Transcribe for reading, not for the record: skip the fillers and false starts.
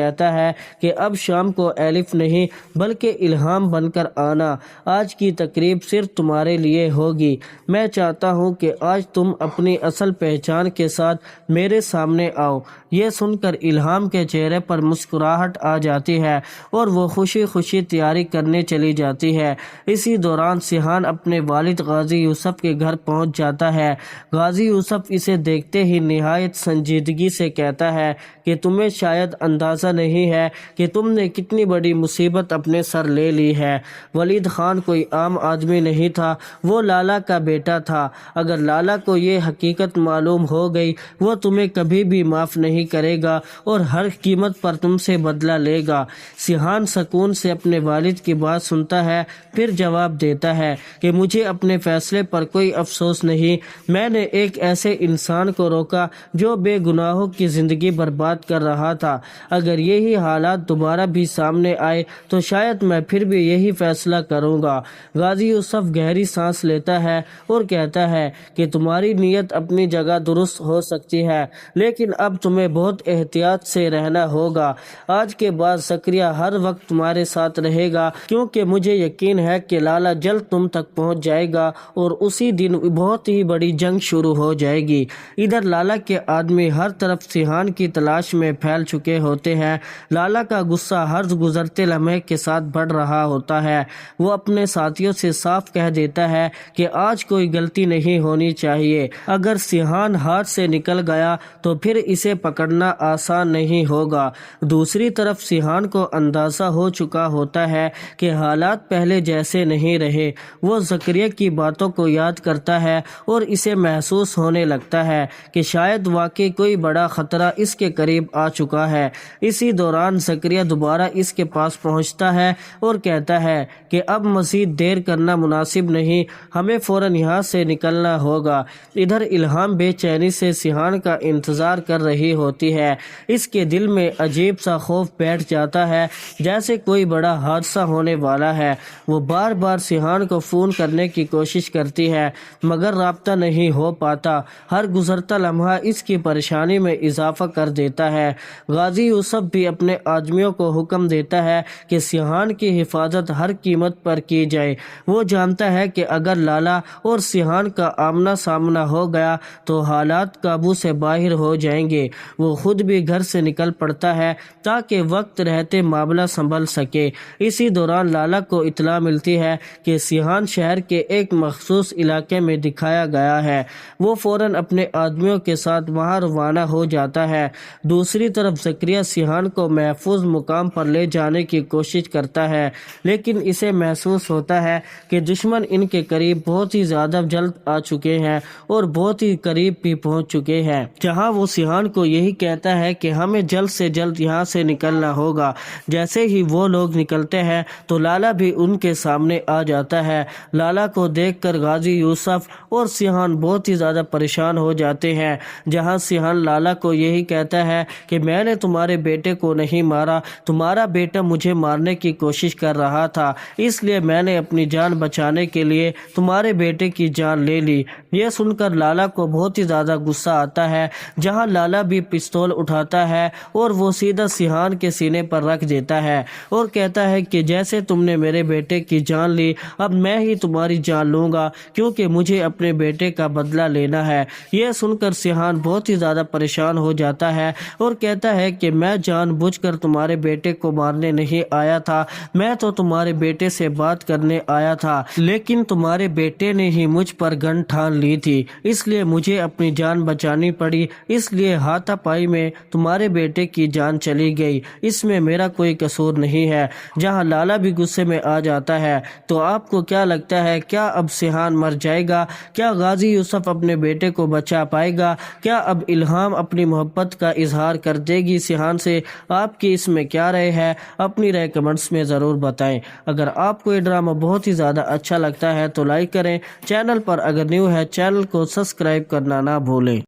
کہتا ہے کہ اب شام کو الف نہیں بلکہ الہام بن کر آنا، آج کی تقریب صرف تمہارے لیے ہوگی، میں چاہتا ہوں کہ آج تم اپنی اصل پہچان کے ساتھ میرے سامنے آؤ۔ یہ سن کر الہام کے چہرے پر مسکراہٹ آ جاتی ہے اور وہ خوشی خوشی تیاری کرنے چلی جاتی ہے۔ اسی دوران سیحان اپنے والد غازی یوسف کے گھر پہنچ جاتا ہے۔ غازی یوسف اسے دیکھتے ہی نہایت سنجیدگی سے کہتا ہے کہ تمہیں شاید اندازہ نہیں ہے کہ تم نے کتنی بڑی مصیبت اپنے سر لے لی ہے۔ ولید خان کوئی عام آدمی نہیں تھا، وہ لالا کا بیٹا تھا۔ اگر لالا کو یہ حقیقت معلوم ہو گئی وہ تمہیں کبھی بھی معاف نہیں کرے گا اور ہر قیمت پر تم سے بدلہ لے گا۔ سیحان سکون سے اپنے والد کی بات سنتا ہے، پھر جواب دیتا ہے کہ مجھے اپنے فیصلے پر کوئی افسوس نہیں، میں نے ایک ایسے انسان کو روکا جو بے گناہوں کی زندگی برباد کر رہا تھا۔ اگر یہی حالات دوبارہ بھی سامنے آئے تو شاید میں پھر بھی یہی فیصلہ کروں گا۔ غازی یوسف گہری سانس لیتا ہے اور کہتا ہے کہ تمہاری نیت اپنی جگہ درست ہو سکتی ہے، لیکن اب تمہیں بہت احتیاط سے رہنا ہوگا۔ آج کے بعد زکریا ہر وقت تمہارے ساتھ رہے گا، کیونکہ مجھے یقین ہے کہ لالا جلد تم تک پہنچ جائے گا اور اسی دن بہت ہی بڑی جنگ شروع ہو جائے گی۔ ادھر لالا کے آدمی ہر طرف سیحان کی تلاش میں پھیل چکے ہوتے ہیں۔ لالا کا غصہ ہر گزرتے لمحے کے ساتھ بڑھ رہا ہوتا ہے۔ وہ اپنے ساتھیوں سے صاف کہہ دیتا ہے کہ آج کوئی غلطی نہیں ہونی چاہیے۔ اگر سیحان ہاتھ سے نکل گیا تو پھر اسے پکڑنا آسان نہیں ہوگا۔ دوسری طرف سیحان کو اندازہ ہو چکا ہوتا ہے کہ حالات پہلے جیسے نہیں رہے۔ وہ زکریا کی باتوں کو یاد کرتا ہے اور اسے محسوس ہونے لگتا ہے کہ شاید واقعی کوئی بڑا خطرہ اس کے قریب آ چکا ہے۔ اسی دوران زکریا دوبارہ اس کے پاس پہنچتا ہے اور کہتا ہے کہ اب مزید دیر کرنا مناسب نہیں، ہمیں فوراً یہاں سے نکلنا ہوگا۔ ادھر الہام بے چینی سے سیحان کا انتظار کر رہی ہوتی ہے۔ اس کے دل میں عجیب سا خوف بیٹھ جاتا ہے، جیسے کوئی بڑا حادثہ ہونے والا ہے۔ وہ بار بار سیحان کو فون کرنے کی کوشش کرتی ہے مگر رابطہ نہیں ہو پاتا۔ ہر گزرتا لمحہ اس کی پریشانی میں اضافہ کر دیتا ہے۔ غازی یوسف بھی اپنے آدمیوں کو حکم دیتا ہے کہ سیحان کی حفاظت ہر قیمت پر کی جائے۔ وہ جانتا ہے کہ اگر لالا اور سیحان کا آمنا سامنا ہو گیا تو حالات قابو سے باہر ہو جائیں گے۔ وہ خود بھی گھر سے نکل پڑتا ہے تاکہ وقت رہتے معاملہ سنبھل سکے۔ اسی دوران لالا کو اطلاع ملتی ہے کہ سیحان شہر کے ایک مخصوص علاقے میں دکھایا گیا ہے۔ وہ فوراً اپنے آدمیوں کے ساتھ وہاں روانہ ہو جاتا ہے۔ دوسری طرف زکریا سیحان کو محفوظ مقام پر لے جانے کی کوشش کرتا ہے، لیکن اسے محسوس ہوتا ہے کہ دشمن ان کے قریب بہت ہی زیادہ جلد آ چکے ہیں اور بہت ہی قریب بھی پہنچ چکے ہیں، جہاں وہ سیحان کو یہی کہتا ہے کہ ہمیں جلد سے جلد یہاں سے نکلنا ہوگا۔ جیسے ہی وہ لوگ نکلتے ہیں تو لالا بھی ان کے سامنے آ جاتا ہے۔ لالا کو دیکھ کر غازی یوسف اور سیحان بہت ہی زیادہ پریشان ہو جاتے ہیں، جہاں سیحان لالا کو یہی کہتا ہے کہ میں نے تمہارے بیٹے کو نہیں مارا، تمہارا بیٹا مجھے مارنے کی کوشش کر رہا تھا، اس لیے میں نے اپنی جان بچانے کے لیے تمہارے بیٹے کی جان لے لی۔ یہ سن کر لالا کو بہت ہی زیادہ غصہ آتا ہے، جہاں لالا بھی پستول اٹھاتا ہے اور وہ سیدھا سیحان کے سینے پر رکھ دیتا ہے اور کہتا ہے کہ جیسے تم نے میرے بیٹے کی جان لی، اب میں ہی تمہاری جان لوں گا، کیونکہ مجھے اپنے بیٹے کا بدلہ لینا ہے۔ یہ سن کر سیحان بہت ہی زیادہ پریشان ہو جاتا ہے اور کہتا ہے کہ میں جان بوجھ کر تمہارے بیٹے کو مارنے نہیں آیا تھا، میں تو تمہارے بیٹے سے بات کرنے آیا تھا، لیکن تمہارے بیٹے نے ہی مجھ پر گن ٹھان لی تھی، اس لیے مجھے اپنی جان بچانی پڑی، اس لیے ہاتھا پائی میں تمہارے بیٹے کی جان چلی گئی، اس میں میرا کوئی قصور نہیں ہے۔ جہاں لالا بھی غصے میں آ جاتا ہے۔ تو آپ کو کیا لگتا ہے، کیا اب سیحان مر جائے گا؟ کیا غازی یوسف اپنے بیٹے کو بچا پائے گا؟ کیا اب الہام اپنی محبت کا اظہار کر دے گی سیحان سے؟ آپ کی اس میں کیا رائے ہے؟ اپنی رائے کمنٹس میں ضرور بتائیں۔ اگر آپ کو یہ ڈرامہ بہت ہی زیادہ اچھا لگتا ہے تو لائک کریں، چینل پر اگر نیو ہے چینل کو سبسکرائب کرنا نہ بھولیں۔